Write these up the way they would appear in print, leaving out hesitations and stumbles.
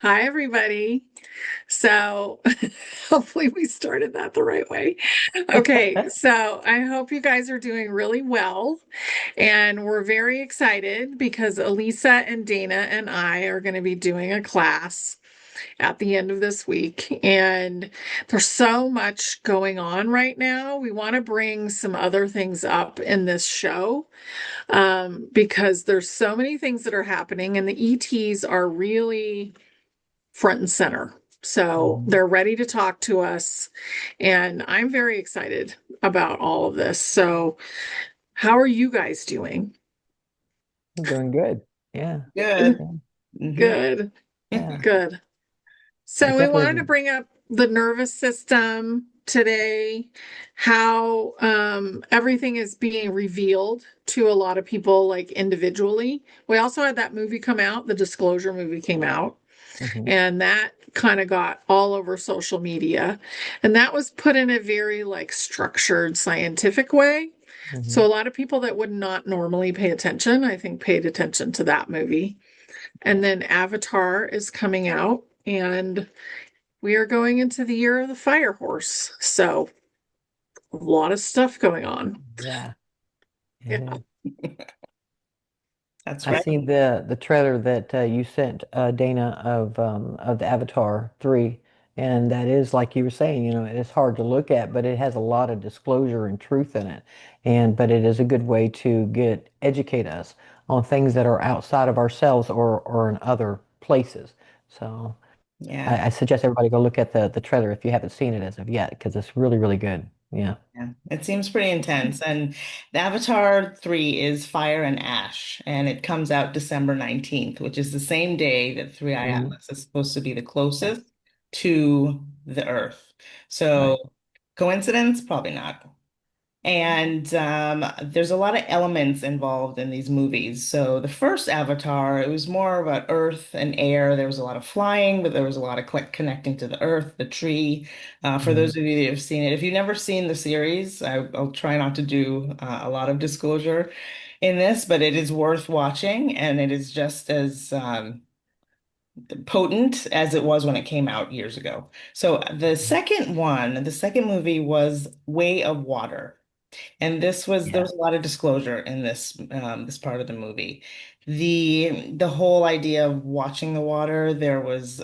Hi, everybody. So, hopefully, we started that the right way. Okay, so I hope you guys are doing really well. And we're very excited because Alisa and Dana and I are going to be doing a class at the end of this week. And there's so much going on right now. We want to bring some other things up in this show because there's so many things that are happening, and the ETs are really front and center. So Mhm. they're ready to talk to us. And I'm very excited about all of this. So, how are you guys doing? I'm doing good. Yeah. Good. Yeah. Hmm. Good, Yeah. good. I So, we wanted to definitely. bring up the nervous system today, how everything is being revealed to a lot of people, like individually. We also had that movie come out, the Disclosure movie came out. Mhm. And that kind of got all over social media. And that was put in a very like structured scientific way. So Mhm. a lot of people that would not normally pay attention, I think paid attention to that movie. And Yeah. then Avatar is coming out and we are going into the year of the fire horse. So a lot of stuff going on. Yeah. It Yeah. is. That's I right. seen the trailer that you sent Dana of the Avatar 3, and that is like you were saying, it's hard to look at, but it has a lot of disclosure and truth in it. And but it is a good way to educate us on things that are outside of ourselves or in other places. So Yeah. I suggest everybody go look at the trailer if you haven't seen it as of yet, because it's really, really good. Yeah. Yeah. It seems pretty intense. And the Avatar 3 is Fire and Ash, and it comes out December 19th, which is the same day that Three Eye Mhm. Atlas is supposed to be the Yeah. closest to the Earth. Right. So, coincidence? Probably not. And there's a lot of elements involved in these movies. So the first Avatar, it was more about earth and air. There was a lot of flying, but there was a lot of connecting to the earth, the tree. For Mhm. those of you that have seen it, if you've never seen the series, I'll try not to do a lot of disclosure in this, but it is worth watching, and it is just as potent as it was when it came out years ago. So the second movie was Way of Water. And there Yeah. was a lot of disclosure in this part of the movie. The whole idea of watching the water, there was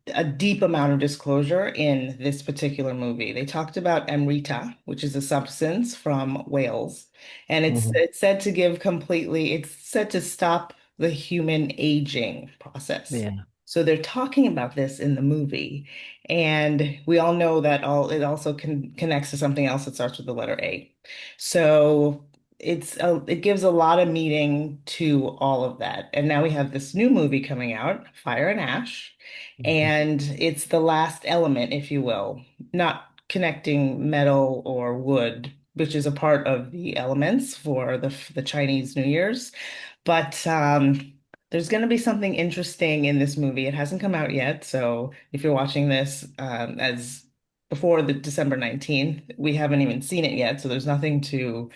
a deep amount of disclosure in this particular movie. They talked about Amrita, which is a substance from whales, and Mhm. it's said to it's said to stop the human aging process. Yeah. So they're talking about this in the movie. And we all know that it also connects to something else that starts with the letter A. So it gives a lot of meaning to all of that. And now we have this new movie coming out, Fire and Ash, Mhm. and it's the last element, if you will, not connecting metal or wood, which is a part of the elements for the Chinese New Year's. But there's going to be something interesting in this movie. It hasn't come out yet, so if you're watching this as before the December 19th, we haven't even seen it yet, so there's nothing to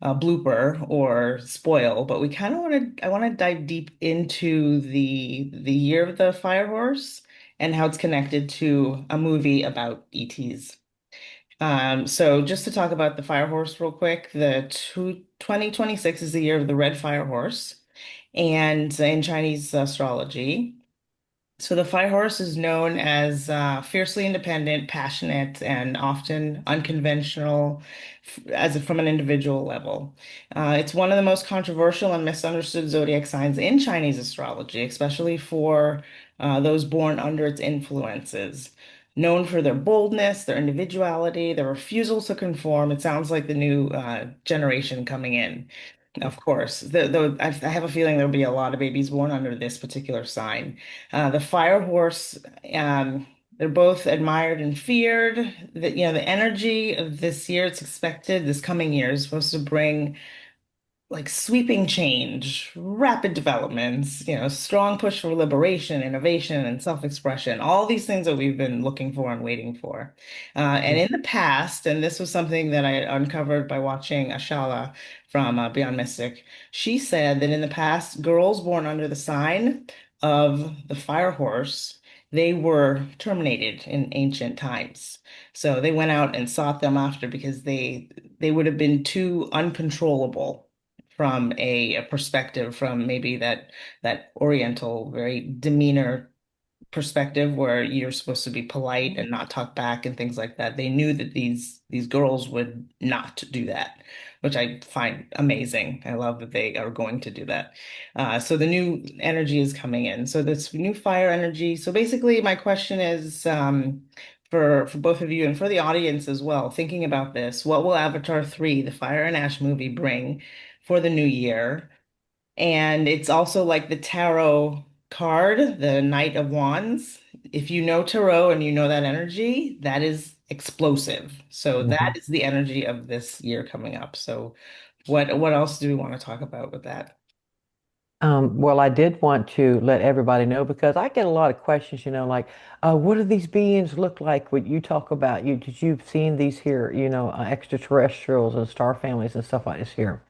blooper or spoil. But we kind of I want to dive deep into the year of the fire horse and how it's connected to a movie about ETs. So just to talk about the fire horse real quick, 2026 is the year of the red fire horse. And in Chinese astrology, so the fire horse is known as fiercely independent, passionate, and often unconventional from an individual level. It's one of the most controversial and misunderstood zodiac signs in Chinese astrology, especially for those born under its influences. Known for their boldness, their individuality, their refusal to conform. It sounds like the new generation coming in. Of course, I have a feeling there'll be a lot of babies born under this particular sign. The fire horse, they're both admired and feared. The energy of this year, it's expected, this coming year is supposed to bring like sweeping change, rapid developments, strong push for liberation, innovation, and self-expression, all these things that we've been looking for and waiting for. And Yeah. in the past, and this was something that I uncovered by watching Ashala from Beyond Mystic, she said that in the past, girls born under the sign of the fire horse, they were terminated in ancient times. So they went out and sought them after because they would have been too uncontrollable from a perspective from maybe that Oriental, very demeanor perspective where you're supposed to be polite and not talk back and things like that. They knew that these girls would not do that, which I find amazing. I love that they are going to do that. So the new energy is coming in. So this new fire energy. So basically, my question is for both of you and for the audience as well, thinking about this, what will Avatar 3, the Fire and Ash movie, bring for the new year? And it's also like the tarot card, the Knight of Wands. If you know tarot and you know that energy, that is explosive. So that Mhm. is the energy of this year coming up. So what else do we want to talk about with that? Well, I did want to let everybody know because I get a lot of questions, like, what do these beings look like when you talk about did you've seen these here, extraterrestrials and star families and stuff like this here.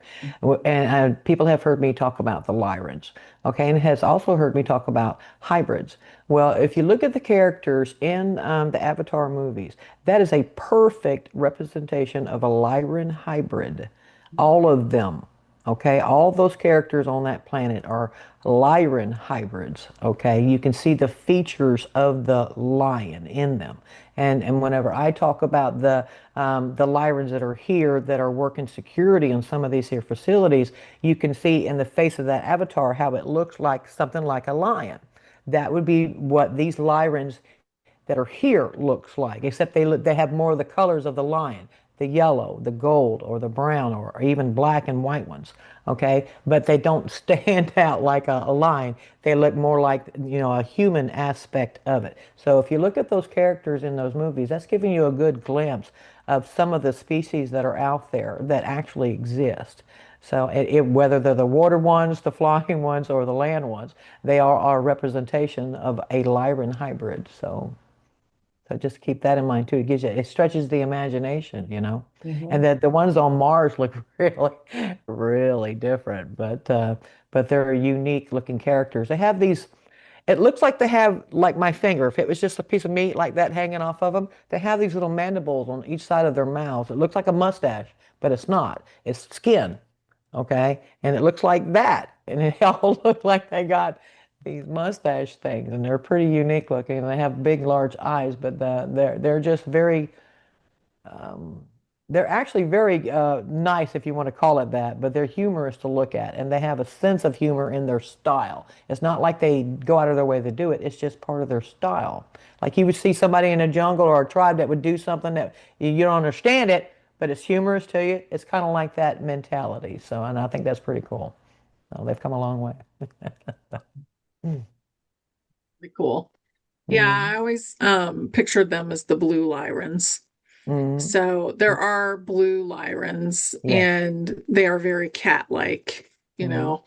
And people have heard me talk about the Lyrans, okay, and has also heard me talk about hybrids. Well, if you look at the characters in the Avatar movies, that is a perfect representation of a Lyran hybrid. All of them. Okay, all those characters on that planet are Lyran hybrids. Okay, you can see the features of the lion in them. And whenever I talk about the Lyrans that are here that are working security on some of these here facilities, you can see in the face of that avatar how it looks like something like a lion. That would be what these Lyrans that are here looks like, except they have more of the colors of the lion, the yellow, the gold, or the brown, or even black and white ones. Okay, but they don't stand out like a lion. They look more like a human aspect of it. So if you look at those characters in those movies, that's giving you a good glimpse of some of the species that are out there that actually exist. So whether they're the water ones, the flying ones, or the land ones, they are a representation of a Lyran hybrid. So just keep that in mind too. It stretches the imagination. And Mhm. that the ones on Mars look really, really different, but they're unique looking characters. They have these. It looks like they have like my finger. If it was just a piece of meat like that hanging off of them, they have these little mandibles on each side of their mouths. It looks like a mustache, but it's not. It's skin. Okay, and it looks like that, and it all look like they got these mustache things, and they're pretty unique looking. And they have big, large eyes, but they're just very um, they're actually very nice, if you want to call it that, but they're humorous to look at, and they have a sense of humor in their style. It's not like they go out of their way to do it. It's just part of their style. Like you would see somebody in a jungle or a tribe that would do something that you don't understand it, but it's humorous to you. It's kind of like that mentality. So, and I think that's pretty cool. So they've come a long way. Mm, Pretty cool. Yeah, mm, I always pictured them as the blue Lyrans. mm. So there are blue Lyrans Yes. and they are very cat-like, you Mm, know.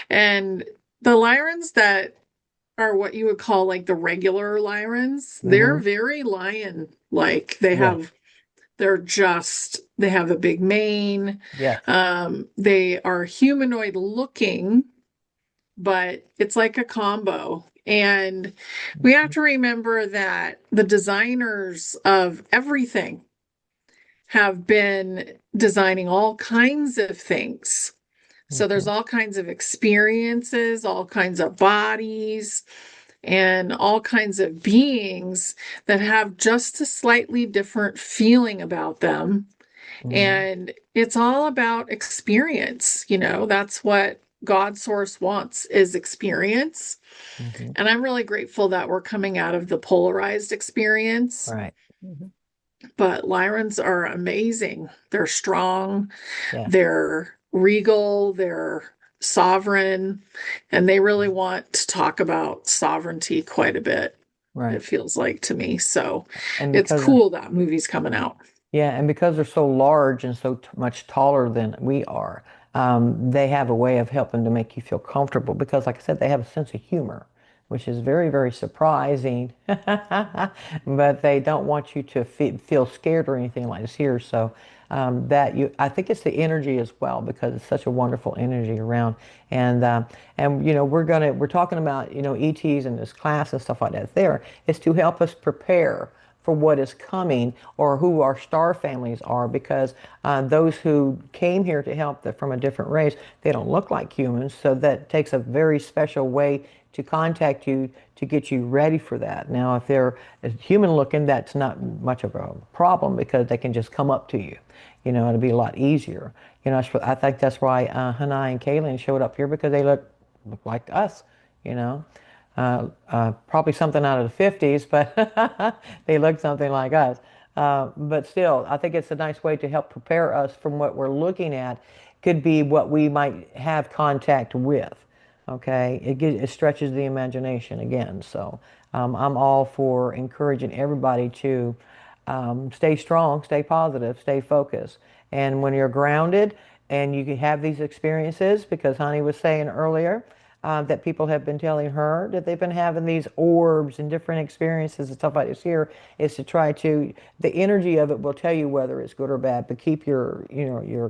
And the Lyrans that are what you would call like the regular Lyrans, they're mm-hmm. very lion-like. Yes. They have a big mane. Yes. They are humanoid looking, but it's like a combo. And we have Mm-hmm. to remember that the designers of everything have been designing all kinds of things. So there's Mm-hmm. all kinds of experiences, all kinds of bodies, and all kinds of beings that have just a slightly different feeling about them. Mm-hmm. And it's all about experience. That's what God source wants is experience. Mm-hmm. And I'm really grateful that we're coming out of the polarized experience. Right. Mm-hmm. But Lyrans are amazing. They're strong, Yes. they're regal, they're sovereign, and they really want to talk about sovereignty quite a bit, it Right. feels like to me. So And it's because they're cool that movie's coming out. Yeah, and because they're so large and so much taller than we are, they have a way of helping to make you feel comfortable because, like I said, they have a sense of humor, which is very, very surprising. But they don't want you to feel scared or anything like this here. So I think it's the energy as well because it's such a wonderful energy around. And we're talking about ETs in this class and stuff like that. There, it's to help us prepare for what is coming or who our star families are because those who came here to help from a different race, they don't look like humans. So that takes a very special way to contact you to get you ready for that. Now, if they're human looking, that's not much of a problem because they can just come up to you. It'll be a lot easier. I think that's why Hannah and Kaylin showed up here because they look like us, you know. Probably something out of the 50s, but they look something like us. But still, I think it's a nice way to help prepare us from what we're looking at. Could be what we might have contact with. Okay, it stretches the imagination again. So I'm all for encouraging everybody to stay strong, stay positive, stay focused. And when you're grounded and you can have these experiences, because Honey was saying earlier that people have been telling her that they've been having these orbs and different experiences and stuff like this here, is to try to, the energy of it will tell you whether it's good or bad, but keep your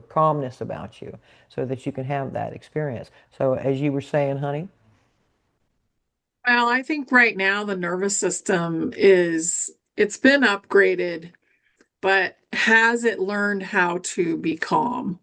calmness about you so that you can have that experience. So as you were saying, Honey. Well, I think right now the nervous system it's been upgraded, but has it learned how to be calm?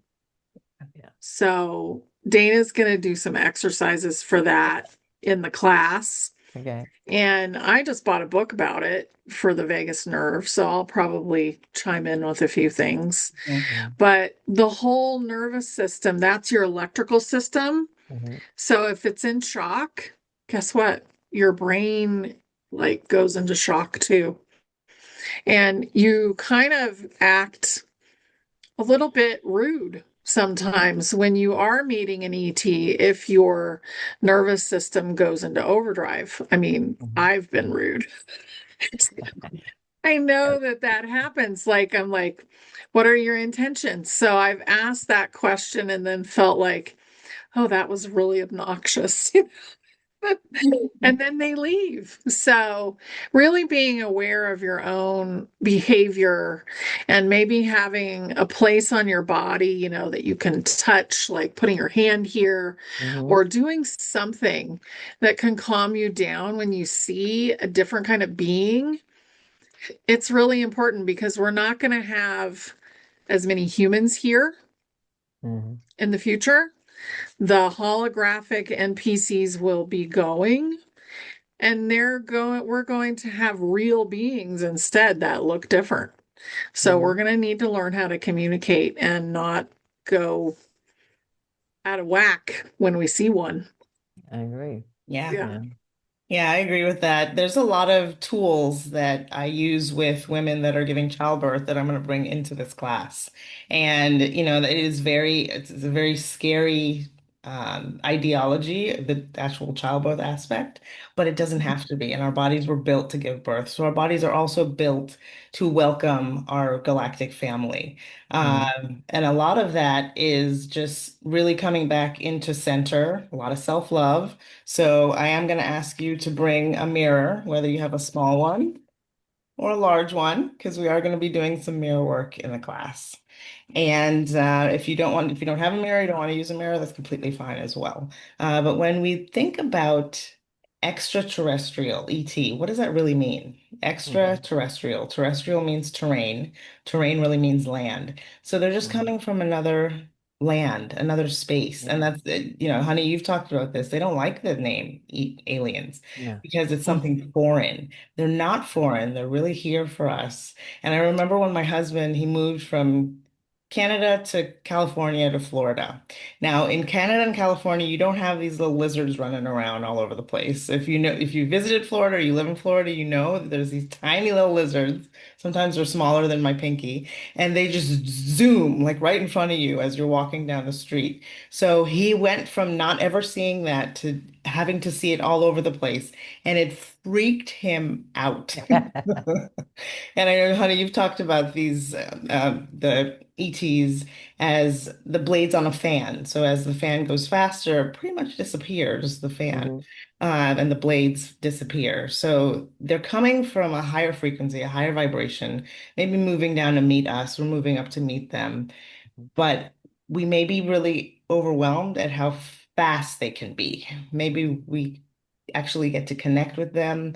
Yeah. So Dana's going to do some exercises for that in the class. Okay. And I just bought a book about it for the vagus nerve, so I'll probably chime in with a few things. Mhm. Mhm. But the whole nervous system, that's your electrical system. Mhm. So if it's in shock, guess what? Your brain like goes into shock too. And you kind of act a little bit rude sometimes when you are meeting an ET if your nervous system goes into overdrive. I mean, Mhm. I've been rude. I know that that happens. Like, I'm like, what are your intentions? So I've asked that question and then felt like, oh, that was really obnoxious. And then they leave. So, really being aware of your own behavior and maybe having a place on your body, that you can touch, like putting your hand here Mhm. or doing something that can calm you down when you see a different kind of being. It's really important because we're not going to have as many humans here Mhm. in the future. The holographic NPCs will be going. And we're going to have real beings instead that look different. So we're Mhm. going to need to learn how to communicate and not go out of whack when we see one. I agree. Yeah. Yeah. Yeah. Yeah, I agree with that. There's a lot of tools that I use with women that are giving childbirth that I'm going to bring into this class. And, it's a very scary ideology, the actual childbirth aspect, but it doesn't have to be. And our bodies were built to give birth. So our bodies are also built to welcome our galactic family. Mhm. And a lot of that is just really coming back into center, a lot of self-love. So I am going to ask you to bring a mirror, whether you have a small one or a large one, because we are going to be doing some mirror work in the class. And if you don't have a mirror, you don't want to use a mirror, that's completely fine as well. But when we think about extraterrestrial, ET, what does that really mean? Mhm. Extraterrestrial. Terrestrial means terrain. Terrain really means land. So they're just Mhm. coming from another land, another space. And Yeah. honey, you've talked about this. They don't like the name aliens Yeah. because it's something foreign. They're not foreign. They're really here for us. And I remember when my husband, he moved from Canada to California to Florida. Now, in Canada and California, you don't have these little lizards running around all over the place. If you visited Florida or you live in Florida, you know that there's these tiny little lizards. Sometimes they're smaller than my pinky, and they just zoom like right in front of you as you're walking down the street. So he went from not ever seeing that to having to see it all over the place, and it freaked him out. And I know, honey, you've talked about the ETs as the blades on a fan. So as the fan goes faster, it pretty much disappears the fan, Hmm. and the blades disappear. So they're coming from a higher frequency, a higher vibration, maybe moving down to meet us, we're moving up to meet them, but we may be really overwhelmed at how fast they can be. Maybe we actually get to connect with them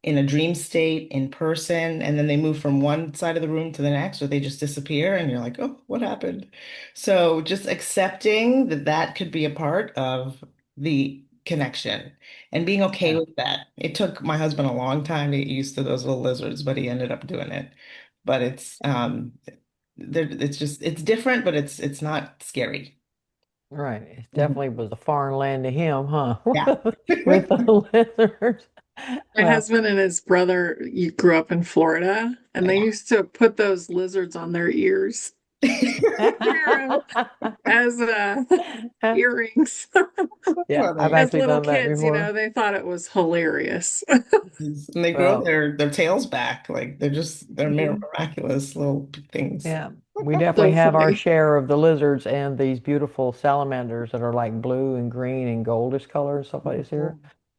in a dream state in person, and then they move from one side of the room to the next, or they just disappear, and you're like, oh, what happened? So just accepting that that could be a part of the connection and being okay Yeah. with that. It took my husband a long time to get used to those little lizards, but he ended up doing it. But it's just it's different, but it's not scary. Right. It Mhm. definitely was a foreign land to him, huh? Yeah. With the lizards. My Well, husband and his brother grew up in Florida, and they Yeah. used to put those lizards on their ears, wear them as earrings. yeah, I've Funny. As actually little done that kids, before. they thought it was hilarious. And they grow Well, their tails back. Like they're Mhm. miraculous little things. yeah, we definitely So have our funny. share of the lizards and these beautiful salamanders that are like blue and green and goldish color and stuff like this here.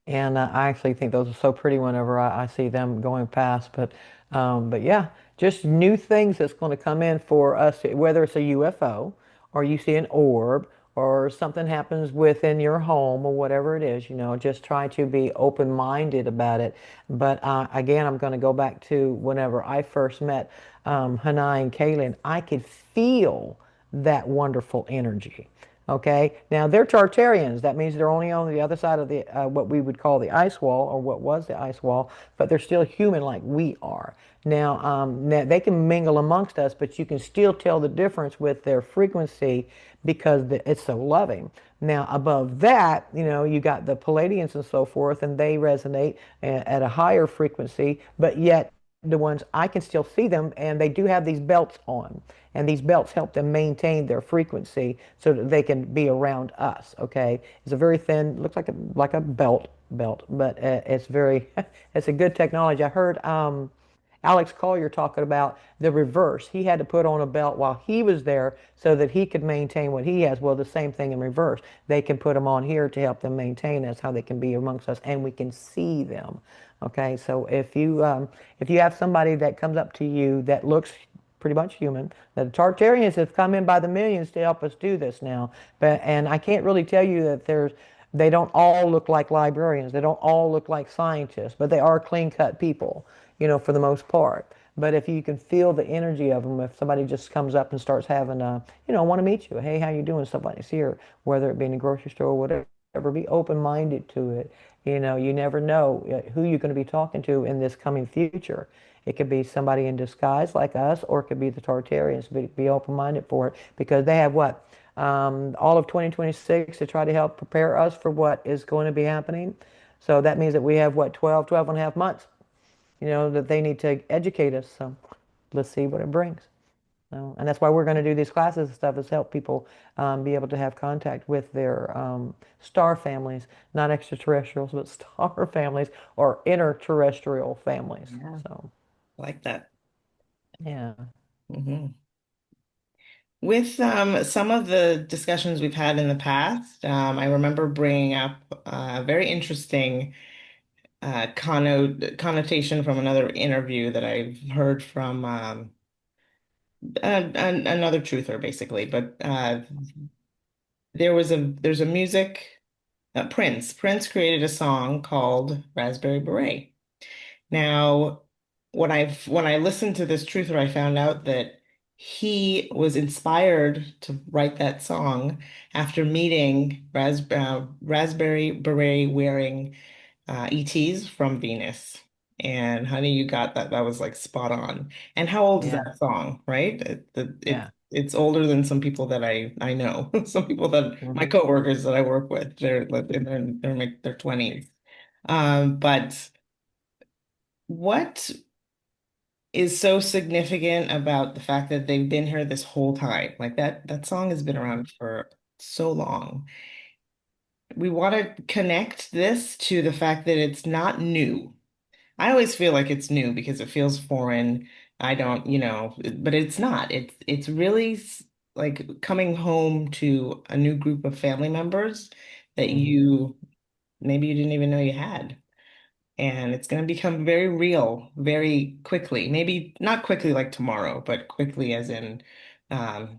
And I actually think those are so pretty whenever I see them going past. But yeah, just new things that's going to come in for us, whether it's a UFO or you see an orb or something happens within your home or whatever it is, just try to be open-minded about it. But again, I'm going to go back to whenever I first met Hanai and Kaylin, I could feel that wonderful energy. Okay, now they're Tartarians. That means they're only on the other side of the what we would call the ice wall, or what was the ice wall, but they're still human like we are. Now they can mingle amongst us, but you can still tell the difference with their frequency because it's so loving. Now above that, you got the Palladians and so forth, and they resonate at a higher frequency, but yet the ones I can still see them, and they do have these belts on, and these belts help them maintain their frequency so that they can be around us. Okay, it's a very thin, looks like a belt, but it's very, it's a good technology. I heard Alex Collier talking about the reverse. He had to put on a belt while he was there so that he could maintain what he has. Well, the same thing in reverse. They can put them on here to help them maintain. That's how they can be amongst us, and we can see them. Okay, so if you have somebody that comes up to you that looks pretty much human, the Tartarians have come in by the millions to help us do this now. And I can't really tell you that they don't all look like librarians. They don't all look like scientists, but they are clean-cut people, for the most part. But if you can feel the energy of them, if somebody just comes up and starts having want to meet you, hey, how you doing? Somebody's here, whether it be in a grocery store or whatever. Be open-minded to it. You never know who you're going to be talking to in this coming future. It could be somebody in disguise like us, or it could be the Tartarians. Be open-minded for it because they have what? All of 2026 to try to help prepare us for what is going to be happening. So that means that we have what, 12 and a half months, that they need to educate us. So let's see what it brings. So, and that's why we're going to do these classes and stuff is help people be able to have contact with their star families, not extraterrestrials, but star families or interterrestrial families. Yeah, So, I like that. yeah. Hmm. With some of the discussions we've had in the past, I remember bringing up a very interesting connotation from another interview that I've heard from another truther, basically. But there's a music Prince. Prince created a song called Raspberry Beret. Now, when I listened to this truther, I found out that he was inspired to write that song after meeting Raspberry Beret wearing ETs from Venus. And honey, you got that. That was like spot on. And how old is Yeah. that song, right? Yeah. It's older than some people that I know. Some people that my Hmm. coworkers that I work with, they're like in their 20s. But what is so significant about the fact that they've been here this whole time? Like that song has been Hmm. around for so long. We want to connect this to the fact that it's not new. I always feel like it's new because it feels foreign. I don't, but it's not. It's really like coming home to a new group of family members that Hmm. you maybe you didn't even know you had. And it's going to become very real very quickly. Maybe not quickly like tomorrow, but quickly as in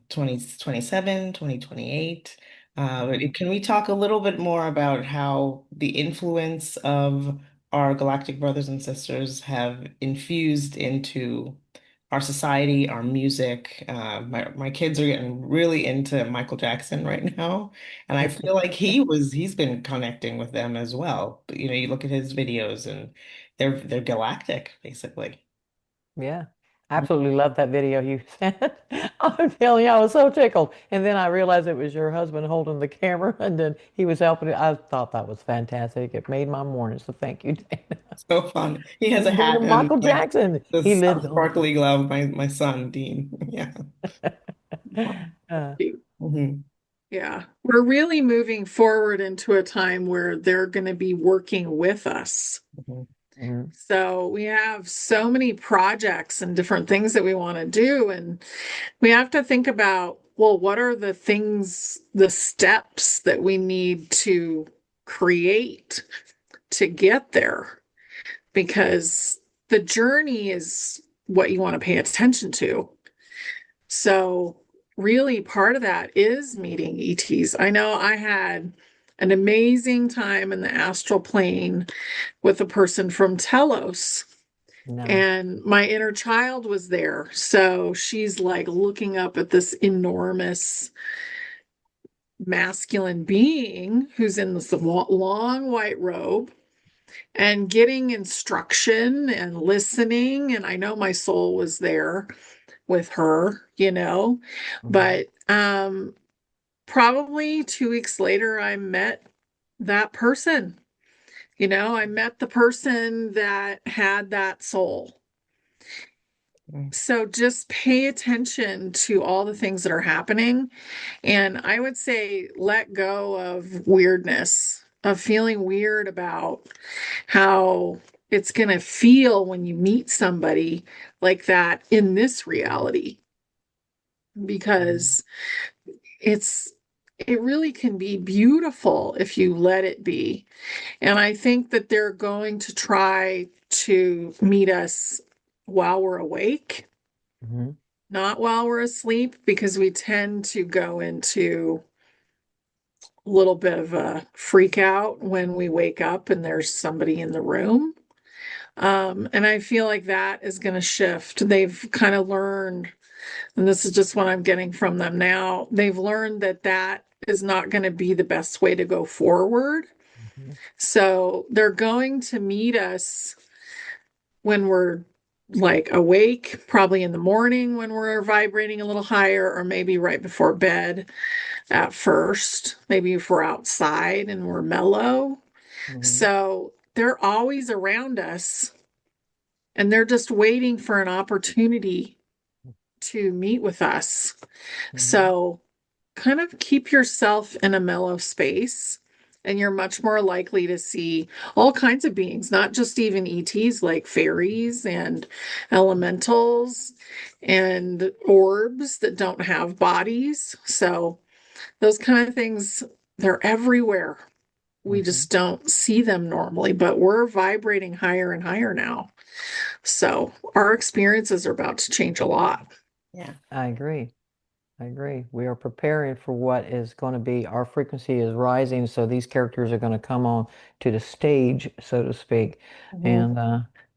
2027, 2028. Hmm. Can we talk a little bit more about how the influence of our galactic brothers and sisters have infused into our society, our music? My kids are getting really into Michael Jackson right now. And I feel like he's been connecting with them as well. But, you look at his videos and they're galactic, basically. Yeah, absolutely love that video you sent. I'm telling you, I was so tickled. And then I realized it was your husband holding the camera, and then he was helping it. I thought that was fantastic. It made my morning. So thank you, Dana. So fun. He has a Dana hat and Michael like Jackson. the He lived on. sparkly glove, my son, Dean. Yeah. Uh, Hmm. Yeah, we're really moving forward into a time where they're going to be working with us. Hmm. mhm, So we have so many projects and different things that we want to do. And we have to think about, well, what are the things, the steps that we need to create to get there? Because the journey is what you want to pay attention to. So, really, part of that is meeting ETs. I know I had an amazing time in the astral plane with a person from Telos, nice. and my inner child was there. So she's like looking up at this enormous masculine being who's in this long white robe and getting instruction and listening. And I know my soul was there with her. Hmm. But probably 2 weeks later, I met that person. I met the person that had that soul. So just pay attention to all the things that are happening. And I would say let go of weirdness, of feeling weird about how it's going to feel when you meet somebody like that in this reality, because it's it really can be beautiful if you let it be. And I think that they're going to try to meet us while we're awake, Hmm. not while we're asleep, because we tend to go into a little bit of a freak out when we wake up and there's somebody in the room. And I feel like that is going to shift. They've kind of learned, and this is just what I'm getting from them now. They've learned that that is not going to be the best way to go forward. Hmm. So they're going to meet us when we're like awake, probably in the morning when we're vibrating a little higher, or maybe right before bed at first, maybe if we're outside and we're mellow. Hmm. So they're always around us and they're just waiting for an opportunity to meet with us. Hmm. So kind of keep yourself in a mellow space, and you're much more likely to see all kinds of beings, not just even ETs, like fairies and elementals and orbs that don't have bodies. So those kind of things, they're everywhere. We Hmm. just don't see them normally, but we're vibrating higher and higher now. So our experiences are about to change a lot. Yeah. I agree. I agree. We are preparing for what is going to be, our frequency is rising, so these characters are going to come on to the stage, so to speak. Hmm. And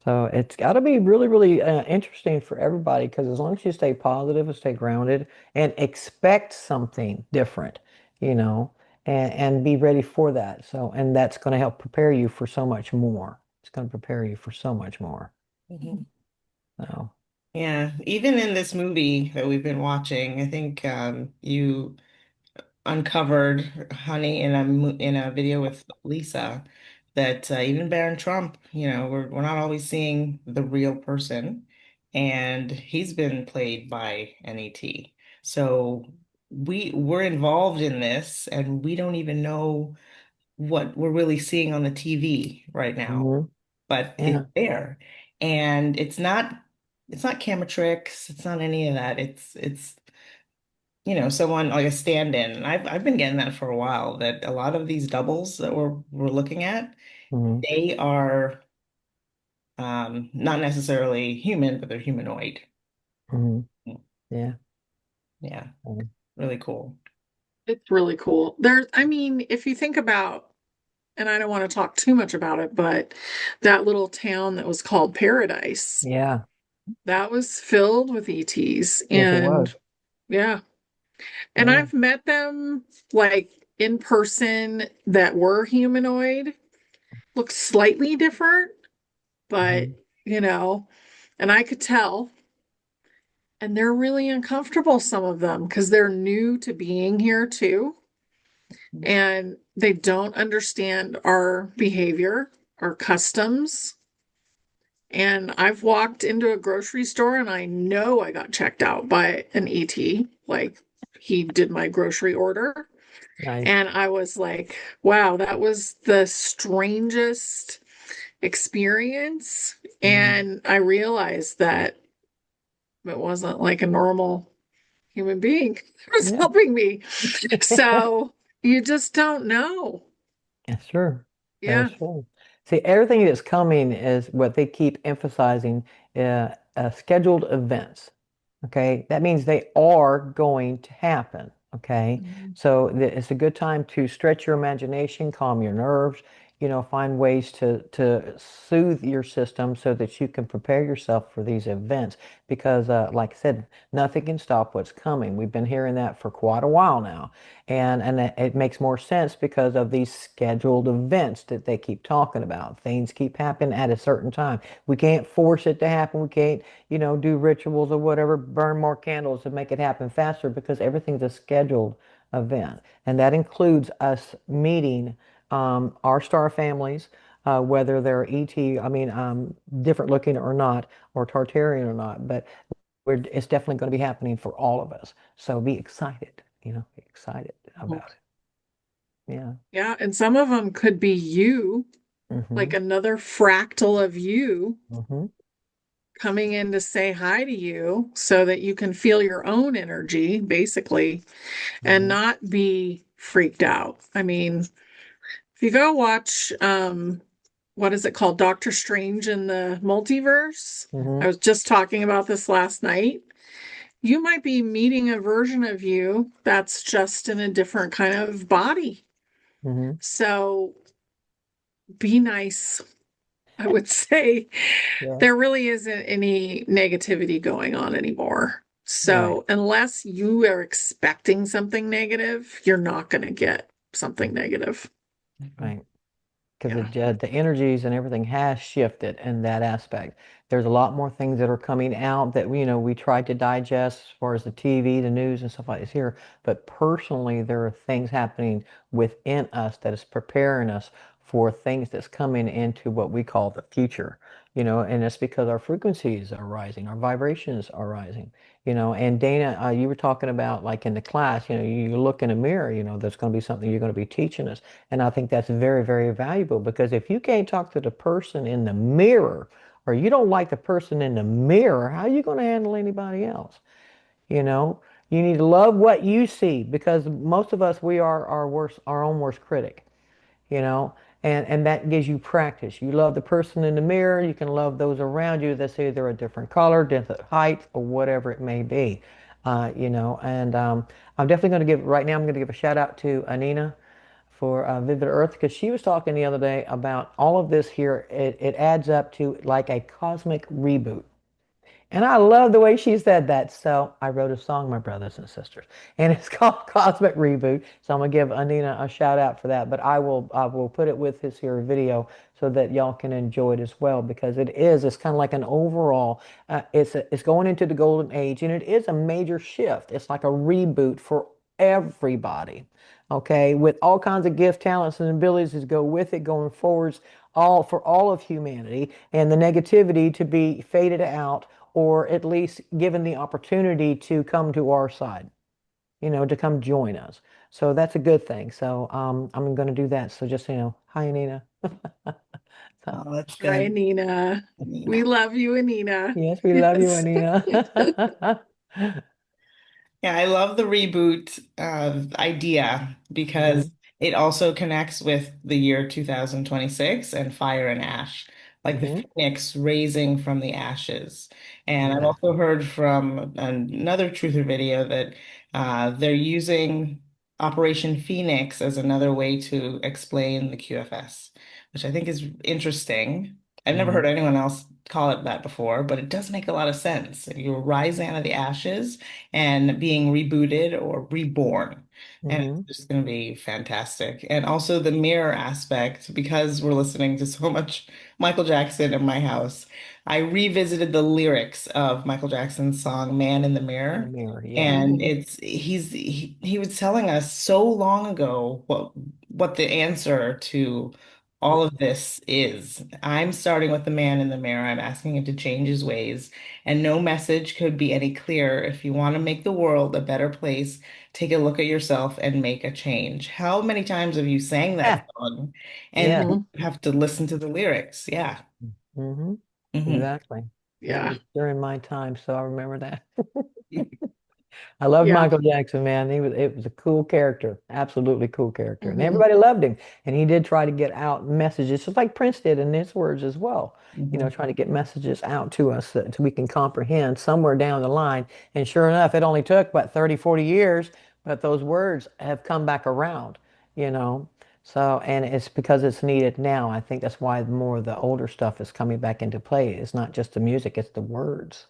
so it's got to be really, really interesting for everybody because as long as you stay positive and stay grounded and expect something different, you know, and be ready for that. So, and that's going to help prepare you for so much more. It's going to prepare you for so much more. Hmm. So, Yeah. Even in this movie that we've been watching, I think you uncovered, honey, in a video with Lisa, that even Barron Trump, we're not always seeing the real person, and he's been played by an ET. So we're involved in this, and we don't even know what we're really seeing on the TV right now, mhm, but it's yeah. there, and it's not. it's not camera tricks. It's not any of that. It's someone like a stand-in. And I've been getting that for a while, that a lot of these doubles that we're looking at, Hmm. they are not necessarily human, but they're humanoid. Hmm. Yeah. Yeah, Mm. really cool. It's really cool. I mean, if you think about, and I don't want to talk too much about it, but that little town that was called Paradise, Yeah. that was filled with ETs. Yes, it was. And yeah, and Yeah. I've met them like in person that were humanoid, looked slightly different, but Hmm. you know, and I could tell. And they're really uncomfortable, some of them, because they're new to being here too. And they don't understand our behavior, our customs. And I've walked into a grocery store and I know I got checked out by an ET. Like he did my grocery order. Nice. And I was like, wow, that was the strangest experience. Hmm. And I realized that it wasn't like a normal human being that was Yeah. helping me. So you just don't know. That's true. That Yeah. is true. See, everything that's coming is what they keep emphasizing, scheduled events. Okay, that means they are going to happen. Okay, Mhm. so it's a good time to stretch your imagination, calm your nerves, find ways to soothe your system so that you can prepare yourself for these events. Because, like I said, nothing can stop what's coming. We've been hearing that for quite a while now, and it makes more sense because of these scheduled events that they keep talking about. Things keep happening at a certain time. We can't force it to happen. We can't do rituals or whatever, burn more candles to make it happen faster because everything's a scheduled event. And that includes us meeting our star families, whether they're ET, I mean, different looking or not, or Tartarian or not, but it's definitely going to be happening for all of us. So be excited, be excited about it. Yeah. Yeah. And some of them could be you, Mm-hmm. like another fractal of you Mm-hmm. coming in to say hi to you so that you can feel your own energy, basically, and Mm-hmm. not be freaked out. I mean, if you go watch, what is it called? Doctor Strange in the Multiverse. I Mm-hmm. was just talking about this last night. You might be meeting a version of you that's just in a different kind of body. Mm-hmm. So be nice, I would say. Yeah. There really isn't any negativity going on anymore. Right. So unless you are expecting something negative, you're not going to get something negative. Right. Because Yeah. the energies and everything has shifted in that aspect. There's a lot more things that are coming out that we tried to digest as far as the TV, the news, and stuff like this here. But personally, there are things happening within us that is preparing us for things that's coming into what we call the future. And it's because our frequencies are rising, our vibrations are rising. And Dana, you were talking about like in the class, you look in a mirror, there's going to be something you're going to be teaching us. And I think that's very, very valuable because if you can't talk to the person in the mirror or you don't like the person in the mirror, how are you going to handle anybody else? You know, you need to love what you see because most of us, we are our own worst critic, you know, and that gives you practice. You love the person in the mirror, you can love those around you that say they're a different color, different height, or whatever it may be. And I'm definitely going to give, right now, I'm going to give a shout out to Anina for Vivid Earth because she was talking the other day about all of this here. It adds up to like a cosmic reboot. And I love the way she said that. So I wrote a song, my brothers and sisters, and it's called Cosmic Reboot. So I'm gonna give Anina a shout out for that. But I will put it with this here video so that y'all can enjoy it as well because it's kind of like an overall. It's going into the golden age, and it is a major shift. It's like a reboot for everybody. Okay, with all kinds of gifts, talents, and abilities to go with it going forwards, all for all of humanity, and the negativity to be faded out or at least given the opportunity to come to our side, to come join us. So that's a good thing. So I'm going to do that. So just, hi, Nina. So, Oh, that's Hi, good. Nina. We Nina. love you, Anina. yes, we love you, Yes. Anina. Yeah, I love the reboot idea hmm because it also connects with the year 2026 and fire and ash, like the hmm phoenix raising from the ashes. And I've also Exactly. heard from another truther video that they're using Operation Phoenix as another way to explain the QFS, which I think is interesting. I've never heard hmm anyone else call it that before, but it does make a lot of sense. You're rising out of the ashes and being rebooted or reborn. And hmm it's just going to be fantastic. And also the mirror aspect, because we're listening to so much Michael Jackson in my house, I revisited the lyrics of Michael Jackson's song Man in the In the Mirror. mirror, yeah. And Mhm. he was telling us so long ago what the answer to all of this is. I'm starting with the man in the mirror. I'm asking him to change his ways. And no message could be any clearer. If you want to make the world a better place, take a look at yourself and make a change. How many times have you sang that Yeah. song? And Yeah. you Mhm. have to listen to the lyrics. Yeah. hmm Hmm. Exactly. That Yeah. was during my time, so I remember that. I loved Yeah. Michael Jackson, man. It was a cool character, absolutely cool character, and Hmm. everybody loved him. And he did try to get out messages, just like Prince did in his words as well. Hmm. Trying to get messages out to us so we can comprehend somewhere down the line. And sure enough, it only took about 30, 40 years, but those words have come back around, you know. So, and it's because it's needed now. I think that's why more of the older stuff is coming back into play. It's not just the music, it's the words.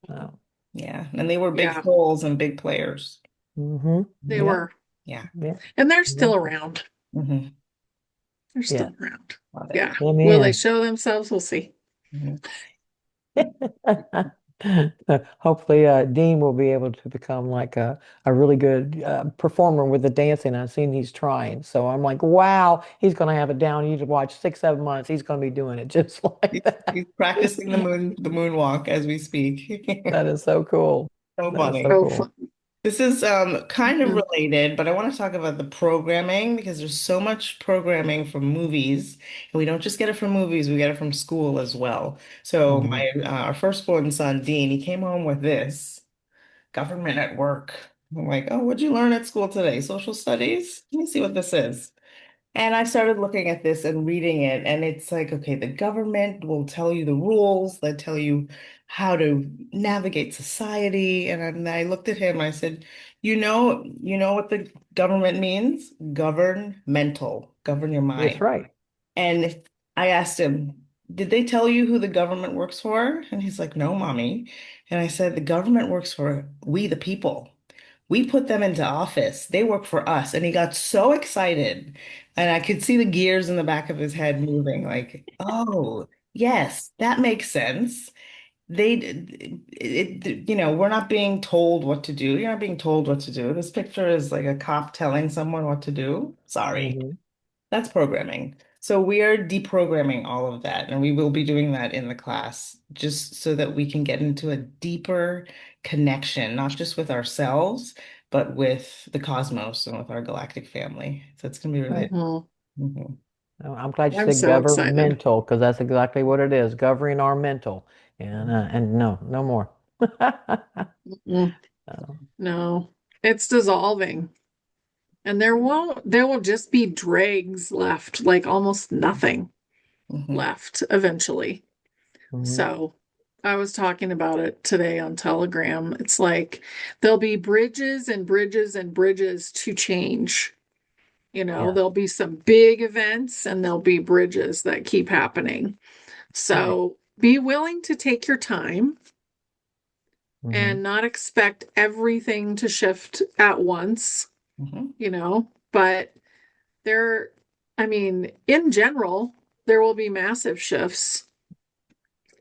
So, Yeah. And they were big Yeah. souls and big players. They Mhm. yeah, were. Yeah. yeah. And they're still Exactly. around. Hmm. They're Yeah. still around. Love it. Yeah. Will they Amen. show themselves? We'll see. Mhm. Hopefully, Dean will be able to become like a really good performer with the dancing. I've seen he's trying. So I'm like, wow, he's going to have it down. You just watch 6, 7 months. He's going to be doing it just like that. He's practicing the moonwalk as we speak. That is so cool. So That is so funny. Oh, cool. fun. This is kind of Mhm. related, but I want to talk about the programming because there's so much programming from movies, and we don't just get it from movies, we get it from school as well. So hmm my our firstborn son, Dean, he came home with this government at work. I'm like, oh, what'd you learn at school today? Social studies? Let me see what this is. And I started looking at this and reading it, and it's like, okay, the government will tell you the rules, they tell you how to navigate society. And I looked at him, I said, you know what the government means? Governmental, govern your That's mind. right. And I asked him, did they tell you who the government works for? And he's like, no, mommy. And I said, the government works for we, the people. We put them into office. They work for us. And he got so excited. And I could see the gears in the back of his head moving, like, oh, yes, that makes sense. We're not being told what to do. You're not being told what to do. This picture is like a cop telling someone what to do. Sorry. hmm That's programming. So we are deprogramming all of that, and we will be doing that in the class just so that we can get into a deeper connection, not just with ourselves, but with the cosmos and with our galactic family. So it's going to be really, Right. Mhm. mhm. I'm glad you I'm said so excited. governmental because that's exactly what it is, governing our mental. And no, no more. Mm, So, no, it's dissolving. And there will just be dregs left, like almost nothing Mhm. left eventually. mhm. So I was talking about it today on Telegram. It's like there'll be bridges and bridges and bridges to change. Yeah. There'll be some big events and there'll be bridges that keep happening. Right. So be willing to take your time hmm and not expect everything to shift at once, Mhm. but there, I mean, in general, there will be massive shifts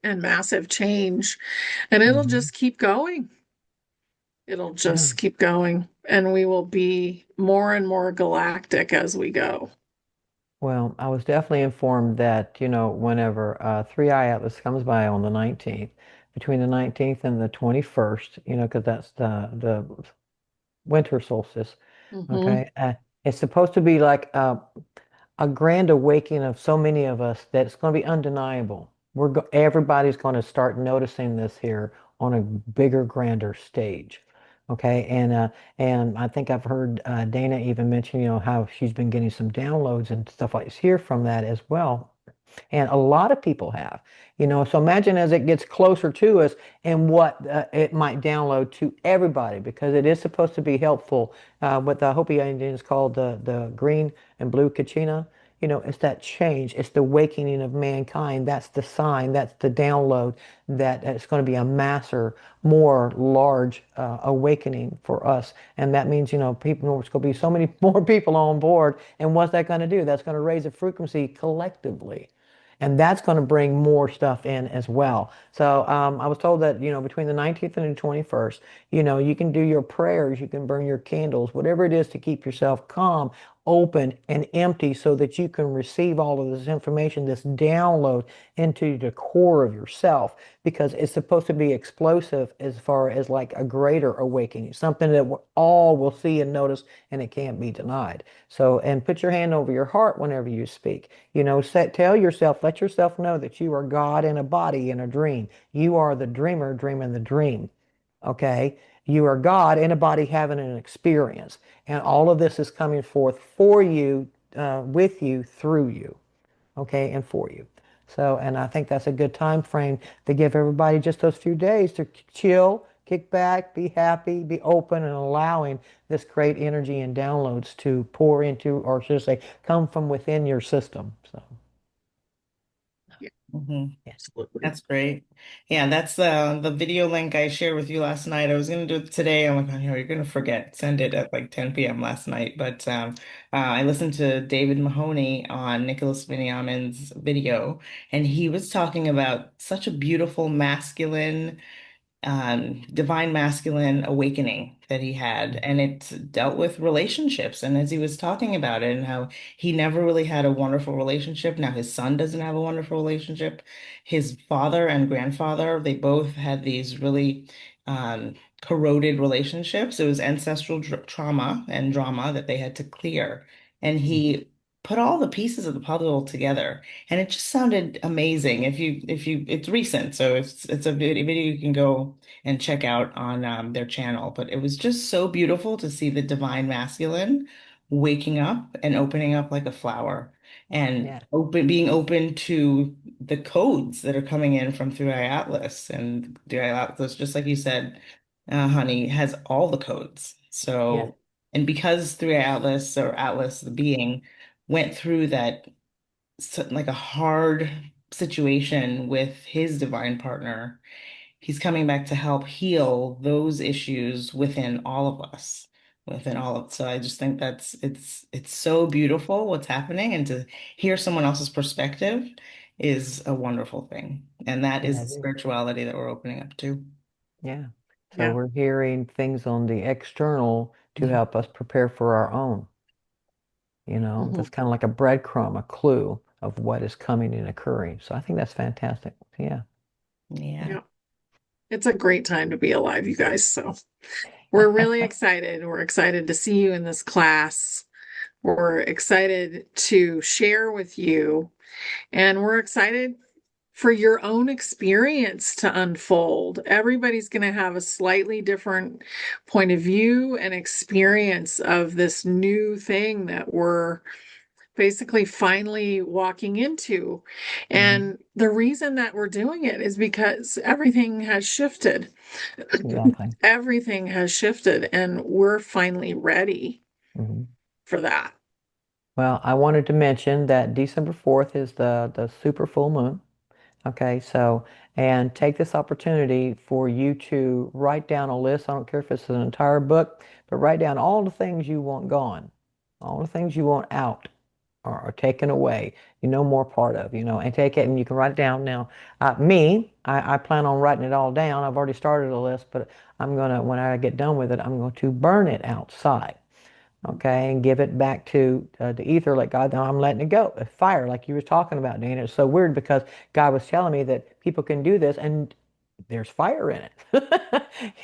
and massive change, and it'll hmm just keep going. It'll Yeah. just keep going, and we will be more and more galactic as we go. Well, I was definitely informed that, whenever Three Eye Atlas comes by on the 19th, between the 19th and the 21st, because that's the winter solstice. Hmm. Okay. It's supposed to be like a grand awakening of so many of us that it's going to be undeniable. Everybody's going to start noticing this here on a bigger, grander stage. Okay, and I think I've heard Dana even mention, how she's been getting some downloads and stuff like this here from that as well. And a lot of people have, so imagine as it gets closer to us and what it might download to everybody because it is supposed to be helpful. What the Hopi Indians called the green and blue kachina, it's that change. It's the awakening of mankind. That's the sign. That's the download that it's going to be a masser, more large awakening for us. And that means, people, it's going to be so many more people on board. And what's that going to do? That's going to raise the frequency collectively. And that's going to bring more stuff in as well. So I was told that, between the 19th and the 21st, you can do your prayers, you can burn your candles, whatever it is to keep yourself calm, open, and empty so that you can receive all of this information, this download into the core of yourself, because it's supposed to be explosive as far as like a greater awakening, something that all will see and notice, and it can't be denied. So, and put your hand over your heart whenever you speak. Tell yourself, let yourself know that you are God in a body in a dream. You are the dreamer dreaming the dream. Okay? You are God in a body having an experience. And all of this is coming forth for you, with you, through you. Okay? And for you. So, and I think that's a good time frame to give everybody just those few days to chill, kick back, be happy, be open, and allowing this great energy and downloads to pour into, or should I say, come from within your system. So, Yeah, Hmm. yeah, absolutely. That's great. Yeah, that's the video link I shared with you last night. I was gonna do it today. I'm like, oh, you're gonna forget. Send it at like 10 p.m. last night. But I listened to David Mahoney on Nicholas Viniamin's video, and he was talking about such a beautiful masculine divine masculine awakening that he had, mhm, and it dealt with relationships. And as he was talking about it, and how he never really had a wonderful relationship. Now his son doesn't have a wonderful relationship. His father and grandfather, they both had these really corroded relationships. It was ancestral trauma and drama that they had to clear. And mhm. he put all the pieces of the puzzle together, and it just sounded amazing. It's recent, so it's a video you can go and check out on their channel. But it was just so beautiful to see the divine masculine waking up and opening up like a flower, and Yeah, being open to the codes that are coming in from Through Eye Atlas. And Through Eye Atlas, just like you said, honey, has all the codes. yeah, So, and because Through Eye Atlas, or Atlas, the being, went through that, like a hard situation with his divine partner, he's coming back to help heal those issues within all of us, within all of. So I just think it's so beautiful what's happening, and to hear someone else's perspective is a wonderful thing. And that is yeah, the it is. spirituality that we're opening up to. Yeah. So Yeah. we're hearing things on the external to help us prepare for our own. Mhm. That's kind of like a breadcrumb, a clue of what is coming and occurring. So I think that's fantastic. Yeah. Yeah. Yeah. It's a great time to be alive, you guys. So we're really excited. We're excited to see you in this class. We're excited to share with you, and we're excited for your own experience to unfold. Everybody's going to have a slightly different point of view and experience of this new thing that we're basically finally walking into. Hmm. And the reason that we're doing it is because everything has shifted. Exactly. Everything has shifted, and we're finally ready Hmm. for that. Well, I wanted to mention that December 4th is the super full moon. Okay, so, and take this opportunity for you to write down a list. I don't care if it's an entire book, but write down all the things you want gone, all the things you want out or taken away, no more part of, and take it and you can write it down. Now, I plan on writing it all down. I've already started a list, but when I get done with it, I'm going to burn it outside. Okay, and give it back to the ether, like God, now I'm letting it go. Fire, like you were talking about, Dana. It's so weird because God was telling me that people can do this and there's fire in it.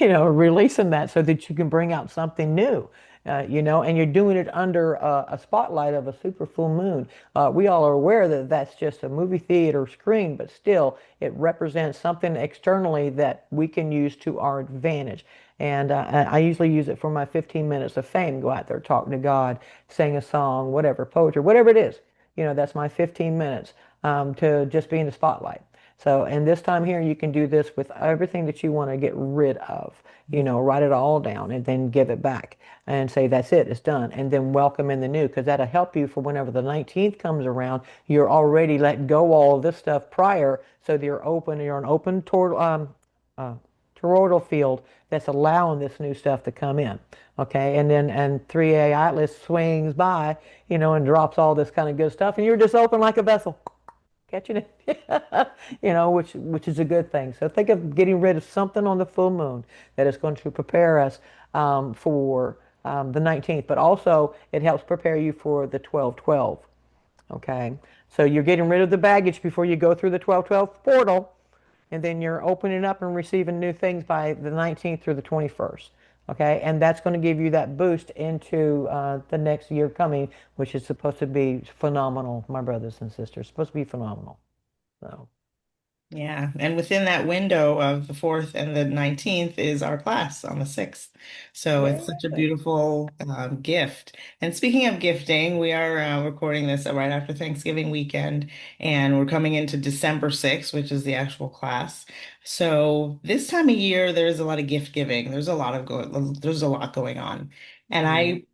Releasing that so that you can bring out something new. and you're doing it under a spotlight of a super full moon. We all are aware that that's just a movie theater screen, but still, it represents something externally that we can use to our advantage. And I usually use it for my 15 minutes of fame. Go out there, talking to God, sing a song, whatever, poetry, whatever it is. That's my 15 minutes to just be in the spotlight. So, and this time here, you can do this with everything that you want to get rid of. Write it all down and then give it back and say, that's it, it's done. And then welcome in the new, because that'll help you for whenever the 19th comes around. You're already let go all of this stuff prior, so that you're an open uh, toroidal field that's allowing this new stuff to come in. Okay, and 3A Atlas swings by, and drops all this kind of good stuff, and you're just open like a vessel, catching it, which is a good thing. So think of getting rid of something on the full moon that is going to prepare us for the 19th, but also it helps prepare you for the 12/12. Okay, so you're getting rid of the baggage before you go through the 12/12 portal, and then you're opening up and receiving new things by the 19th through the 21st. Okay, and that's going to give you that boost into the next year coming, which is supposed to be phenomenal, my brothers and sisters. Supposed to be phenomenal. So, Yeah, and within that window of the 4th and the 19th is our class on the 6th. So yeah. it's such a beautiful gift. And speaking of gifting, we are recording this right after Thanksgiving weekend, and we're coming into December 6th, which is the actual class. So this time of year, there's a lot of gift giving. There's a lot going on. And Mhm.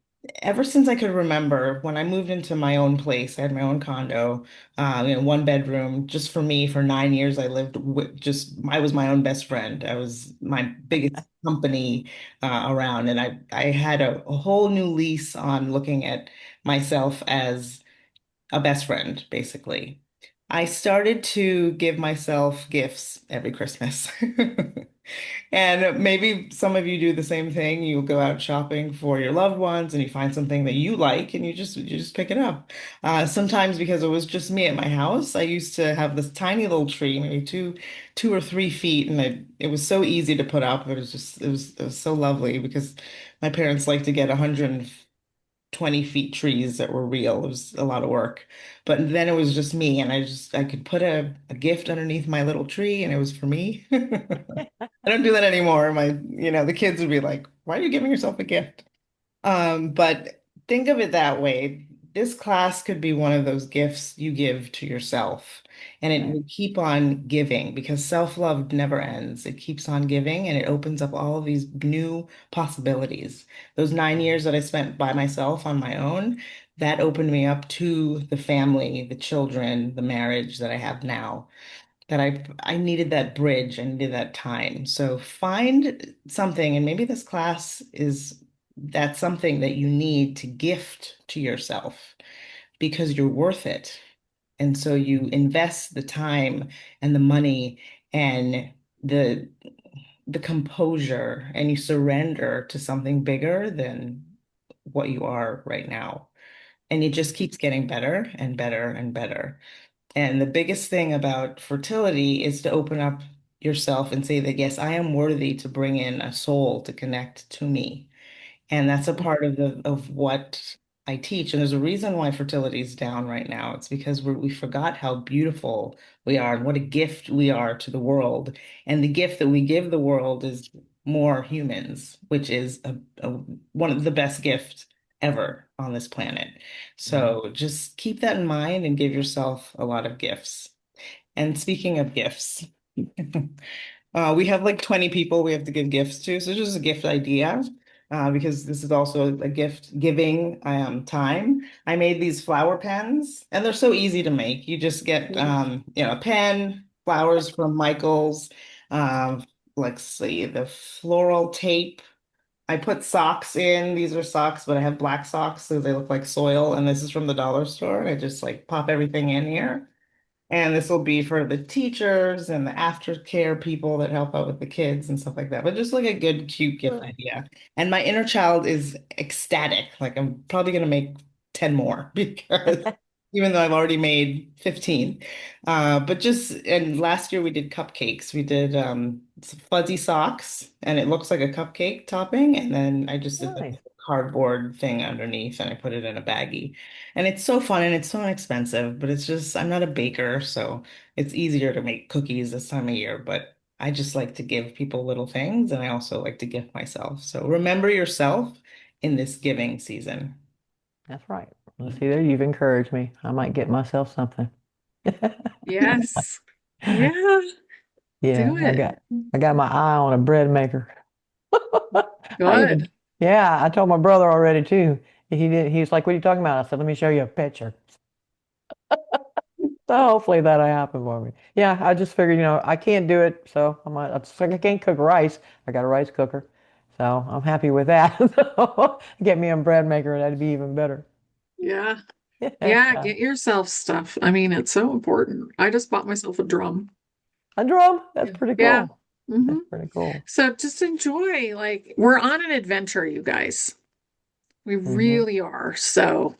ever since I could remember, when I moved into my own place, I had my own condo, 1 bedroom just for me for 9 years. I lived with I was my own best friend. I was my biggest company around, and I had a whole new lease on looking at myself as a best friend, basically. I started to give myself gifts every Christmas. And maybe some of you do the same thing. You go out shopping for your loved ones and you find something that you like and you just pick it up. Sometimes because it was just me at my house, I used to have this tiny little tree, maybe 2 or 3 feet, and it was so easy to put up. It was so lovely because my parents like to get 120 feet trees that were real. It was a lot of work. But then it was just me, and I could put a gift underneath my little tree, and it was for me. I don't do that anymore. The kids would be like, "Why are you giving yourself a gift?" But think of it that way. This class could be one of those gifts you give to yourself, and it Right. will keep on giving because self-love never ends. It keeps on giving, and it opens up all of these new possibilities. Those 9 years that I spent by myself on my own, that opened me up to the family, the children, the marriage that I have now. That I needed that bridge, I needed that time. So find something, and maybe this class is that's something that you need to gift to yourself because you're worth it. And so you invest the time and the money and the the composure, and you surrender to something bigger than what you are right now. And it just keeps getting better and better and better. And the biggest thing about fertility is to open up yourself and say that, yes, I am worthy to bring in a soul to connect to me. And that's a part of what I teach. And there's a reason why fertility is down right now. It's because we forgot how beautiful we are and what a gift we are to the world. And the gift that we give the world is more humans, which is one of the best gifts ever on this planet. Mhm. So just keep that in mind and give yourself a lot of gifts. And speaking of gifts, we have like 20 people we have to give gifts to. So just a gift idea, because this is also a gift giving time. I made these flower pens and they're so easy to make. You just get, a pen, flowers from Michael's, let's see, the floral tape. I put socks in. These are socks, but I have black socks, so they look like soil. And this is from the dollar store. And I just like pop everything in here. And this will be for the teachers and the aftercare people that help out with the kids and stuff like that. But just like a good, cute gift Right. idea. And my inner child is ecstatic. Like I'm probably going to make 10 more because even though I've already made 15. And last year we did cupcakes. We did fuzzy socks and it looks like a cupcake topping. And then I just did the Nice. cardboard thing underneath and I put it in a baggie. And it's so fun and it's so inexpensive, but it's just, I'm not a baker, so it's easier to make cookies this time of year. But I just like to give people little things and I also like to gift myself. So remember yourself in this giving season. That's right. Well, see there, you've encouraged me. I might get myself something. Yes. Yeah, Yeah, do it. I got my eye on a bread maker. I even Good. yeah, I told my brother already too. He's like, "What are you talking about?" I said, "Let me show you a picture." So hopefully that'll happen for me. Yeah, I just figured, I can't do it, so it's like I can't cook rice. I got a rice cooker, so I'm happy with that. So, get me a bread maker, that'd be even better. Yeah. Yeah, get yourself stuff. I mean, it's so important. I just bought myself a drum. A drum, that's Yeah. pretty Yeah. cool. hmm That's pretty cool. So just enjoy. Like, we're on an adventure, you guys. We Hmm. really are. So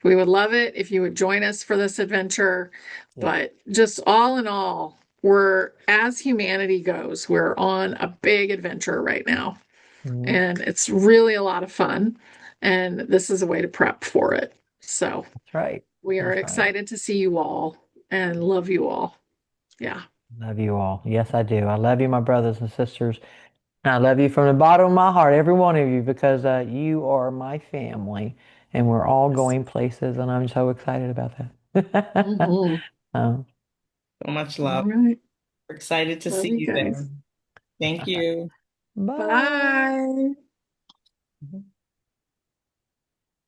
we would love it if you would join us for this adventure. Yep. But just all in all, as humanity goes, we're on a big adventure right now. Hmm. And it's really a lot of fun. And this is a way to prep for it. So That's right. we are That's right. excited to see you all and love you all. Yeah. Love you all. Yes, I do. I love you, my brothers and sisters. And I love you from the bottom of my heart, every one of you, because you are my family, and we're all Yes. going places, and I'm so excited about that. hmm Um, So much All love. right. We're excited to Love see you you guys. there. Thank you. bye. Bye.